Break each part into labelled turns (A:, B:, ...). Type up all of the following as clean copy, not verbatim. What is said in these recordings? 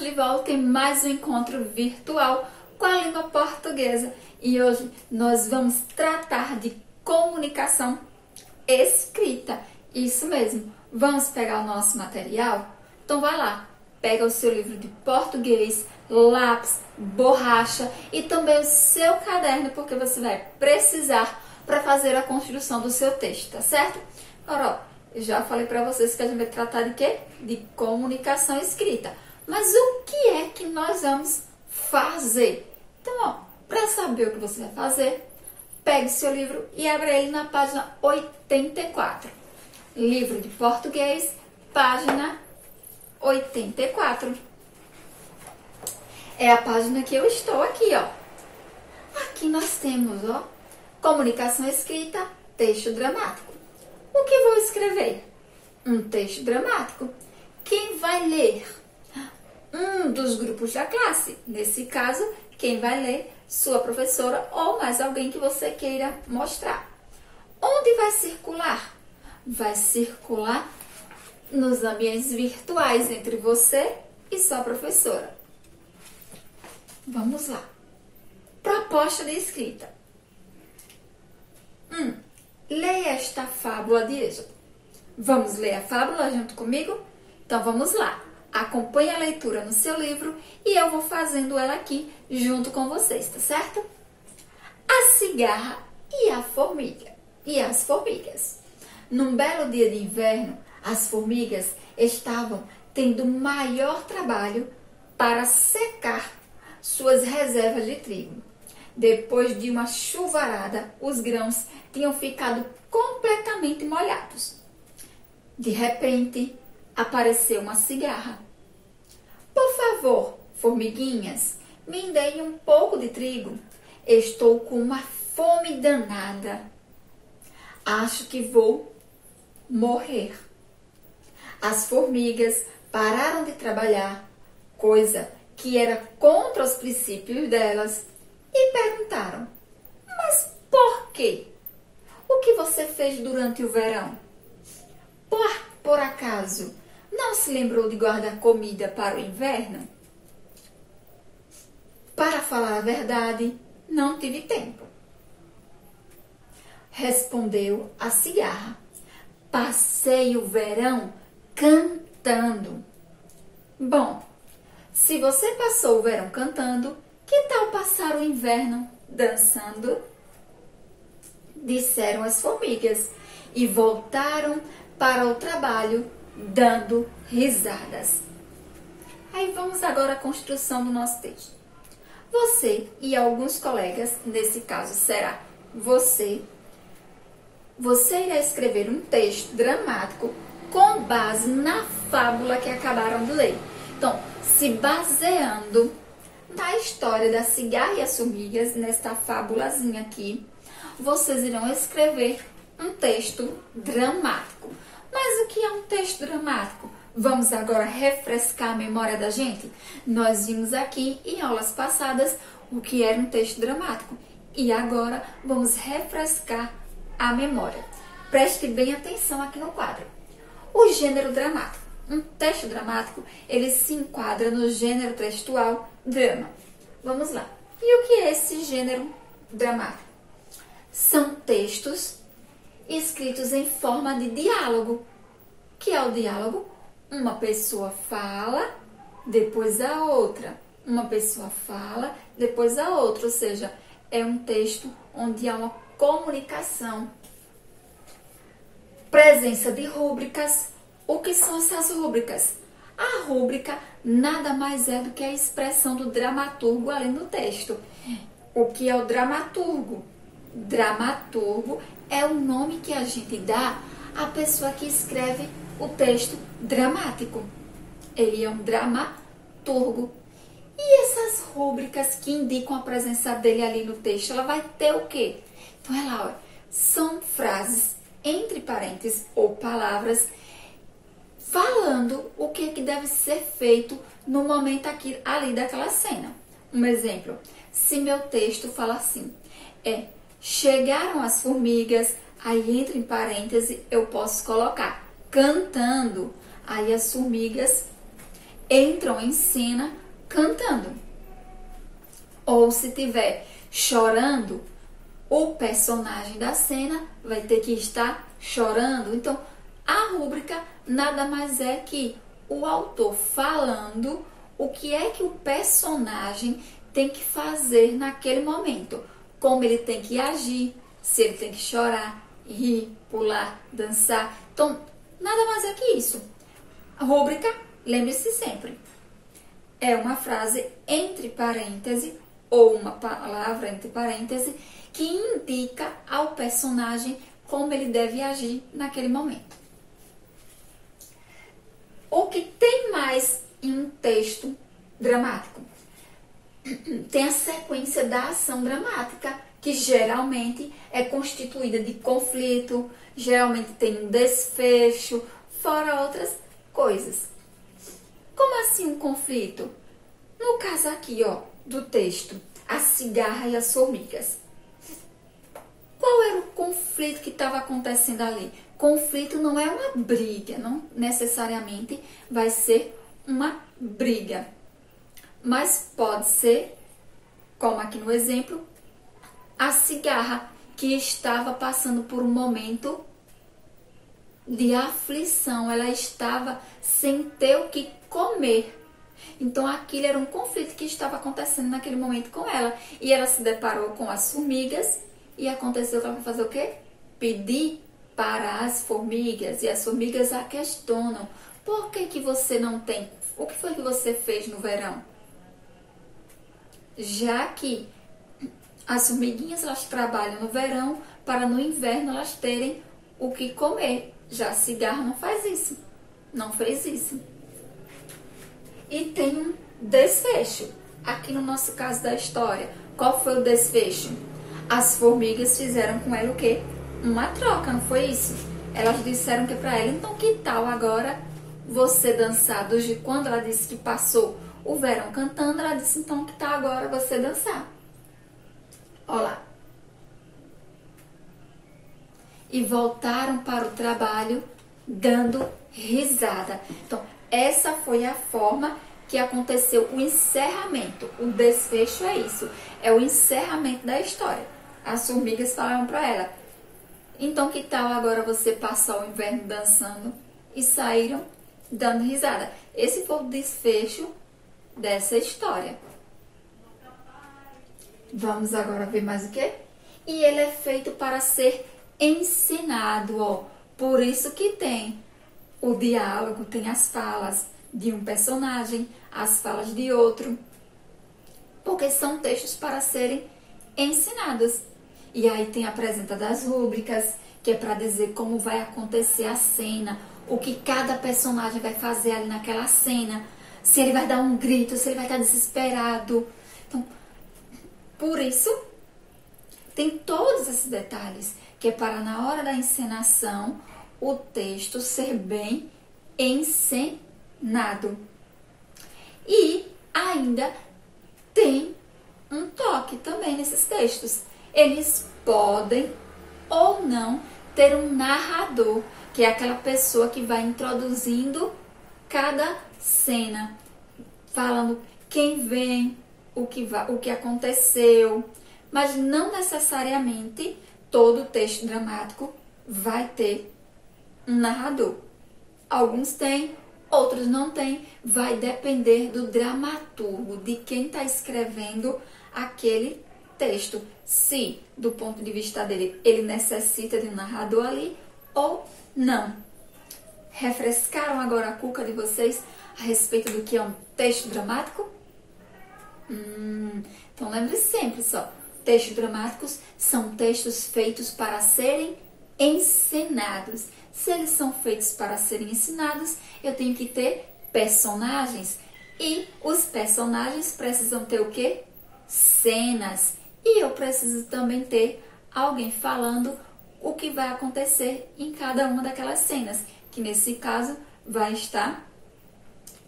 A: de volta em mais um encontro virtual com a língua portuguesa. E hoje nós vamos tratar de comunicação escrita. Isso mesmo. Vamos pegar o nosso material? Então vai lá, pega o seu livro de português, lápis, borracha e também o seu caderno, porque você vai precisar para fazer a construção do seu texto, tá certo? Agora, ó, eu já falei para vocês que a gente vai tratar de quê? De comunicação escrita. Mas o que é que nós vamos fazer? Então, ó, para saber o que você vai fazer, pegue seu livro e abra ele na página 84. Livro de português, página 84. É a página que eu estou aqui, ó. Aqui nós temos, ó, comunicação escrita, texto dramático. O que vou escrever? Um texto dramático. Quem vai ler? Um dos grupos da classe. Nesse caso, quem vai ler? Sua professora ou mais alguém que você queira mostrar. Onde vai circular? Vai circular nos ambientes virtuais entre você e sua professora. Vamos lá. Proposta de escrita. Leia esta fábula de Êxodo. Vamos ler a fábula junto comigo? Então vamos lá. Acompanhe a leitura no seu livro e eu vou fazendo ela aqui junto com vocês, tá certo? A cigarra e a formiga. E as formigas. Num belo dia de inverno, as formigas estavam tendo maior trabalho para secar suas reservas de trigo. Depois de uma chuvarada, os grãos tinham ficado completamente molhados. De repente, apareceu uma cigarra. Por favor, formiguinhas, me deem um pouco de trigo. Estou com uma fome danada. Acho que vou morrer. As formigas pararam de trabalhar, coisa que era contra os princípios delas, e perguntaram: mas por quê? O que você fez durante o verão? Por acaso, não se lembrou de guardar comida para o inverno? Para falar a verdade, não tive tempo. Respondeu a cigarra. Passei o verão cantando. Bom, se você passou o verão cantando, que tal passar o inverno dançando? Disseram as formigas e voltaram para o trabalho dando risadas. Aí vamos agora à construção do nosso texto. Você e alguns colegas, nesse caso será você irá escrever um texto dramático com base na fábula que acabaram de ler. Então, se baseando na história da cigarra e as formigas, nesta fábulazinha aqui, vocês irão escrever um texto dramático. Mas o que é um texto dramático? Vamos agora refrescar a memória da gente? Nós vimos aqui em aulas passadas o que era um texto dramático. E agora vamos refrescar a memória. Preste bem atenção aqui no quadro. O gênero dramático. Um texto dramático, ele se enquadra no gênero textual drama. Vamos lá. E o que é esse gênero dramático? São textos escritos em forma de diálogo. O que é o diálogo? Uma pessoa fala, depois a outra. Uma pessoa fala, depois a outra. Ou seja, é um texto onde há uma comunicação. Presença de rúbricas. O que são essas rúbricas? A rúbrica nada mais é do que a expressão do dramaturgo ali no texto. O que é o dramaturgo? Dramaturgo é o nome que a gente dá à pessoa que escreve o texto dramático. Ele é um dramaturgo. E essas rúbricas que indicam a presença dele ali no texto, ela vai ter o quê? Então, olha lá, são frases entre parênteses ou palavras falando o que deve ser feito no momento aqui, ali daquela cena. Um exemplo, se meu texto fala assim, chegaram as formigas, aí entre em parênteses eu posso colocar cantando, aí as formigas entram em cena cantando. Ou se tiver chorando, o personagem da cena vai ter que estar chorando. Então, a rúbrica nada mais é que o autor falando o que é que o personagem tem que fazer naquele momento. Como ele tem que agir, se ele tem que chorar, rir, pular, dançar. Então, nada mais é que isso. A rúbrica, lembre-se sempre, é uma frase entre parênteses ou uma palavra entre parênteses que indica ao personagem como ele deve agir naquele momento. O que tem mais em um texto dramático? Tem a sequência da ação dramática, que geralmente é constituída de conflito, geralmente tem um desfecho, fora outras coisas. Como assim um conflito? No caso aqui, ó, do texto, a cigarra e as formigas. Qual era o conflito que estava acontecendo ali? Conflito não é uma briga, não necessariamente vai ser uma briga. Mas pode ser, como aqui no exemplo, a cigarra que estava passando por um momento de aflição. Ela estava sem ter o que comer. Então aquilo era um conflito que estava acontecendo naquele momento com ela. E ela se deparou com as formigas e aconteceu que ela vai fazer o quê? Pedir para as formigas. E as formigas a questionam: por que você não tem? O que foi que você fez no verão? Já que as formiguinhas elas trabalham no verão para no inverno elas terem o que comer. Já a cigarra não faz isso. Não fez isso. E tem um desfecho. Aqui no nosso caso da história, qual foi o desfecho? As formigas fizeram com ela o quê? Uma troca, não foi isso? Elas disseram que para ela, então que tal agora você dançar? Desde quando ela disse que passou o verão cantando, ela disse, então que tal agora você dançar? Olha lá. E voltaram para o trabalho dando risada. Então, essa foi a forma que aconteceu o encerramento. O desfecho é isso. É o encerramento da história. As formigas falaram para ela, então que tal agora você passar o inverno dançando? E saíram dando risada. Esse foi o desfecho dessa história. Vamos agora ver mais o quê? E ele é feito para ser ensinado, ó. Por isso que tem o diálogo, tem as falas de um personagem, as falas de outro. Porque são textos para serem ensinados. E aí tem a presença das rúbricas, que é para dizer como vai acontecer a cena, o que cada personagem vai fazer ali naquela cena, se ele vai dar um grito, se ele vai estar desesperado. Então, por isso, tem todos esses detalhes, que é para na hora da encenação, o texto ser bem encenado. E ainda tem um toque também nesses textos. Eles podem ou não ter um narrador, que é aquela pessoa que vai introduzindo cada cena, falando quem vem, o que aconteceu, mas não necessariamente todo texto dramático vai ter um narrador. Alguns têm, outros não têm, vai depender do dramaturgo, de quem está escrevendo aquele texto, se do ponto de vista dele ele necessita de um narrador ali ou não. Refrescaram agora a cuca de vocês a respeito do que é um texto dramático? Então lembre sempre só, textos dramáticos são textos feitos para serem ensinados. Se eles são feitos para serem ensinados, eu tenho que ter personagens. E os personagens precisam ter o quê? Cenas. E eu preciso também ter alguém falando o que vai acontecer em cada uma daquelas cenas, que nesse caso vai estar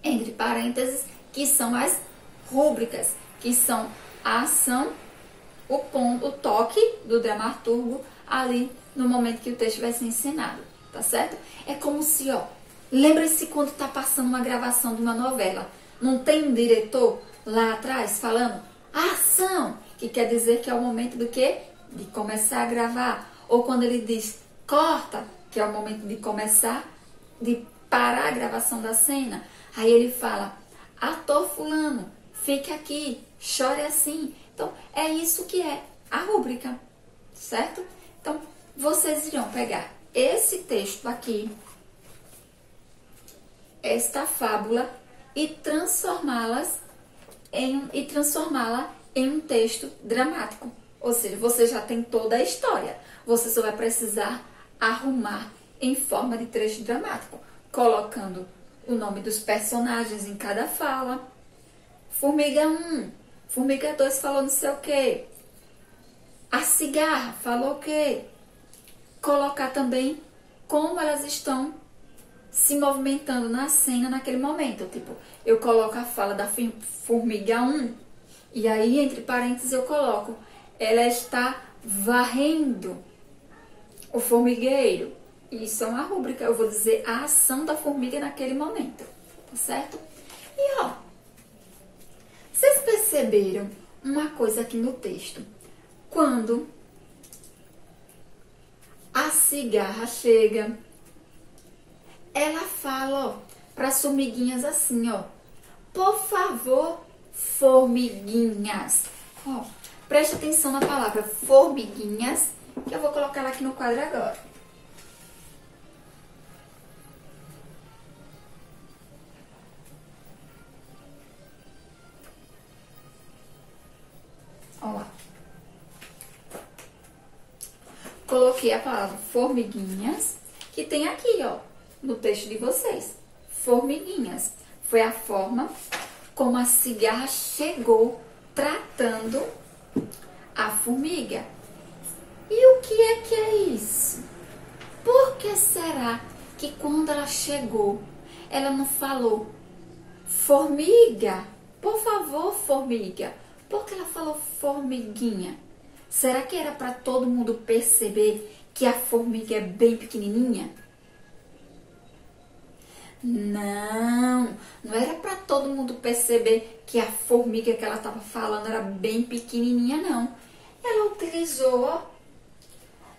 A: entre parênteses, que são as rúbricas, que são a ação, o ponto, o toque do dramaturgo ali no momento que o texto vai ser ensinado, tá certo? É como se, ó, Lembre-se quando está passando uma gravação de uma novela. Não tem um diretor lá atrás falando ação, que quer dizer que é o momento do quê? De começar a gravar. Ou quando ele diz corta, que é o momento de começar, de parar a gravação da cena. Aí ele fala, ator fulano, fique aqui, chore assim. Então, é isso que é a rúbrica, certo? Então, vocês irão pegar esse texto aqui, esta fábula, e transformá-la em um texto dramático. Ou seja, você já tem toda a história. Você só vai precisar arrumar em forma de trecho dramático, colocando o nome dos personagens em cada fala. Formiga 1, Formiga 2 falou não sei o quê. A cigarra falou o quê? Colocar também como elas estão se movimentando na cena naquele momento. Tipo, eu coloco a fala da formiga 1 e aí, entre parênteses, eu coloco ela está varrendo o formigueiro. Isso é uma rúbrica. Eu vou dizer a ação da formiga naquele momento. Tá certo? E, ó, vocês perceberam uma coisa aqui no texto? Quando a cigarra chega, ela fala, ó, para as formiguinhas assim, ó. Por favor, formiguinhas. Ó, preste atenção na palavra formiguinhas, que eu vou colocar ela aqui no quadro agora. Ó lá. Coloquei a palavra formiguinhas, que tem aqui, ó, no texto de vocês. Formiguinhas. Foi a forma como a cigarra chegou tratando a formiga. E o que é isso? Por que será que quando ela chegou, ela não falou formiga? Por favor, formiga. Por que ela falou formiguinha? Será que era para todo mundo perceber que a formiga é bem pequenininha? Não, não era para todo mundo perceber que a formiga que ela estava falando era bem pequenininha, não. Ela utilizou, ó,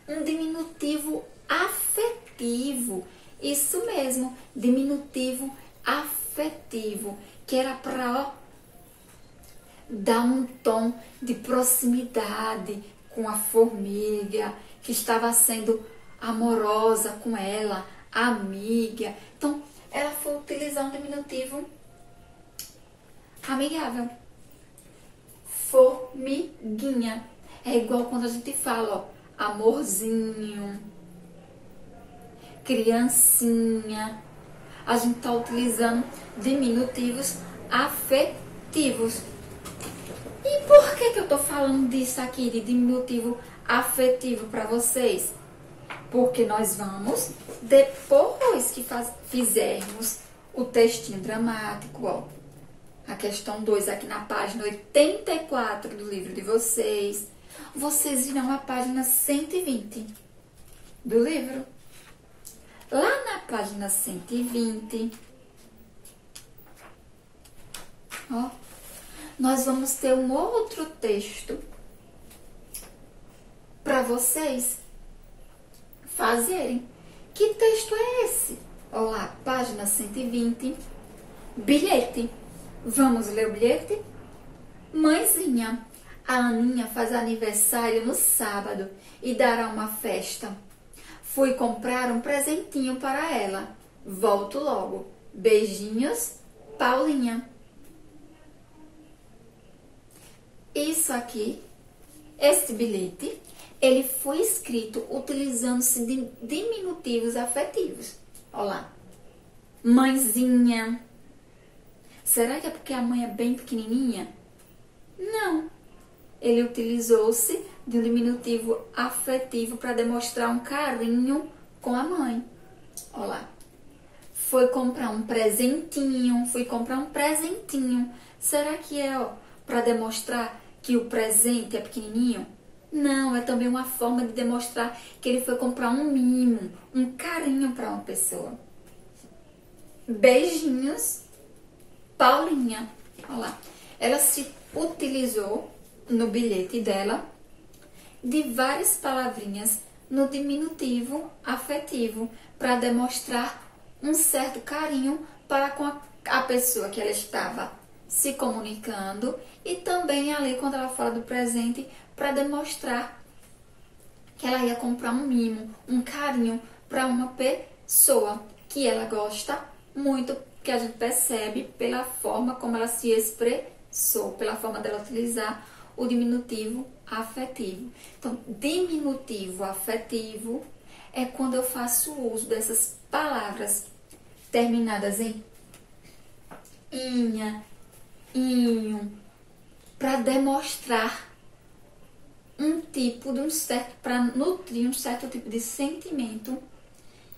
A: um diminutivo afetivo. Isso mesmo, diminutivo afetivo, que era para dar um tom de proximidade com a formiga, que estava sendo amorosa com ela, amiga. Então, ela foi utilizar um diminutivo amigável. Formiguinha. É igual quando a gente fala, ó, amorzinho, criancinha. A gente está utilizando diminutivos afetivos. E por que eu tô falando disso aqui, de diminutivo afetivo para vocês? Porque nós vamos, depois que fizermos o textinho dramático, ó, a questão 2 aqui na página 84 do livro de vocês, vocês irão à página 120 do livro. Lá na página 120, ó, nós vamos ter um outro texto para vocês fazerem. Que texto é esse? Olá, página 120, bilhete. Vamos ler o bilhete? Mãezinha, a Aninha faz aniversário no sábado e dará uma festa. Fui comprar um presentinho para ela. Volto logo. Beijinhos, Paulinha. Isso aqui, este bilhete, ele foi escrito utilizando-se de diminutivos afetivos. Olha lá. Mãezinha. Será que é porque a mãe é bem pequenininha? Não. Ele utilizou-se de um diminutivo afetivo para demonstrar um carinho com a mãe. Olha lá. Foi comprar um presentinho. Fui comprar um presentinho. Será que é, ó, para demonstrar que o presente é pequenininho? Não, é também uma forma de demonstrar que ele foi comprar um mimo, um carinho para uma pessoa. beijinhos, Paulinha. Olha lá. Ela se utilizou no bilhete dela de várias palavrinhas no diminutivo afetivo para demonstrar um certo carinho para com a pessoa que ela estava se comunicando, e também ali quando ela fala do presente para demonstrar que ela ia comprar um mimo, um carinho para uma pessoa que ela gosta muito, que a gente percebe pela forma como ela se expressou, pela forma dela utilizar o diminutivo afetivo. Então, diminutivo afetivo é quando eu faço uso dessas palavras terminadas em inha, inho, para demonstrar um tipo de para nutrir um certo tipo de sentimento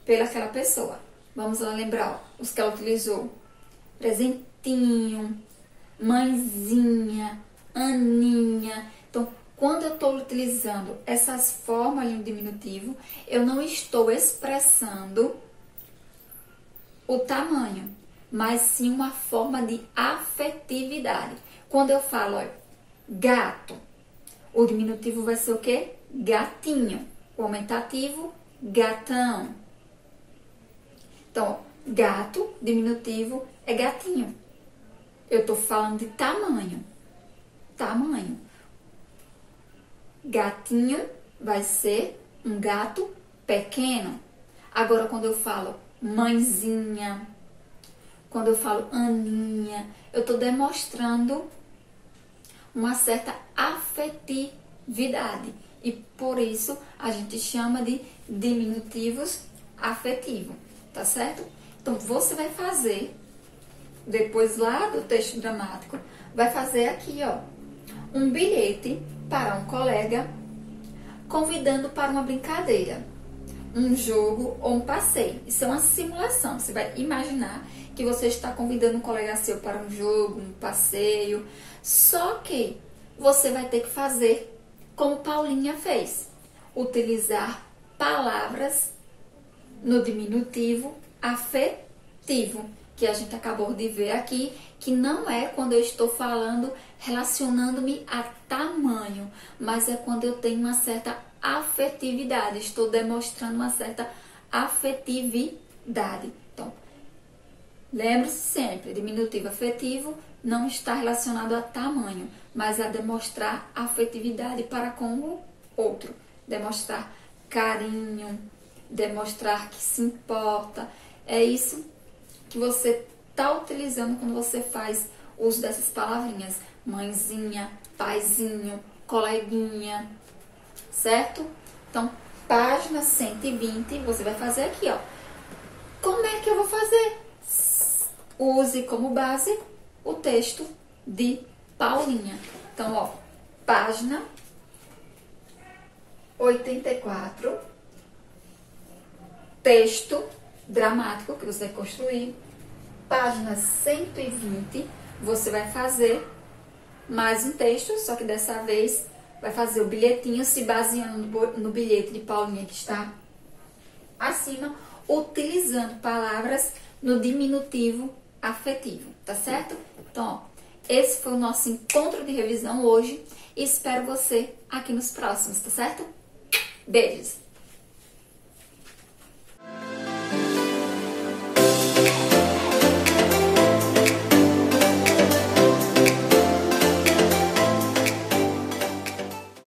A: pelaquela pessoa. Vamos lá lembrar, ó, os que ela utilizou: presentinho, mãezinha, Aninha. Então, quando eu estou utilizando essas formas no diminutivo, eu não estou expressando o tamanho, mas sim uma forma de afetividade. Quando eu falo, ó, gato, o diminutivo vai ser o quê? Gatinho. O aumentativo, gatão. Então, gato, diminutivo, é gatinho. Eu estou falando de tamanho. Tamanho. Gatinho vai ser um gato pequeno. Agora, quando eu falo mãezinha, quando eu falo Aninha, eu estou demonstrando uma certa afetividade. E por isso a gente chama de diminutivos afetivos, tá certo? Então, você vai fazer, depois lá do texto dramático, vai fazer aqui, ó, um bilhete para um colega, convidando para uma brincadeira, um jogo ou um passeio. Isso é uma simulação. Você vai imaginar que você está convidando um colega seu para um jogo, um passeio. Só que você vai ter que fazer como Paulinha fez. Utilizar palavras no diminutivo afetivo, que a gente acabou de ver aqui, que não é quando eu estou falando, relacionando-me a tamanho, mas é quando eu tenho uma certa afetividade, estou demonstrando uma certa afetividade. Então, lembre-se sempre, diminutivo afetivo não está relacionado a tamanho, mas a demonstrar afetividade para com o outro, demonstrar carinho, demonstrar que se importa. É isso que você está utilizando quando você faz uso dessas palavrinhas: mãezinha, paizinho, coleguinha, certo? Então, página 120, você vai fazer aqui, ó. Como é que eu vou fazer? Use como base o texto de Paulinha. Então, ó, página 84, texto dramático que você vai construir. Página 120, você vai fazer mais um texto, só que dessa vez vai fazer o bilhetinho se baseando no bilhete de Paulinha que está acima, utilizando palavras no diminutivo afetivo, tá certo? Então, ó, esse foi o nosso encontro de revisão hoje e espero você aqui nos próximos, tá certo? Beijos!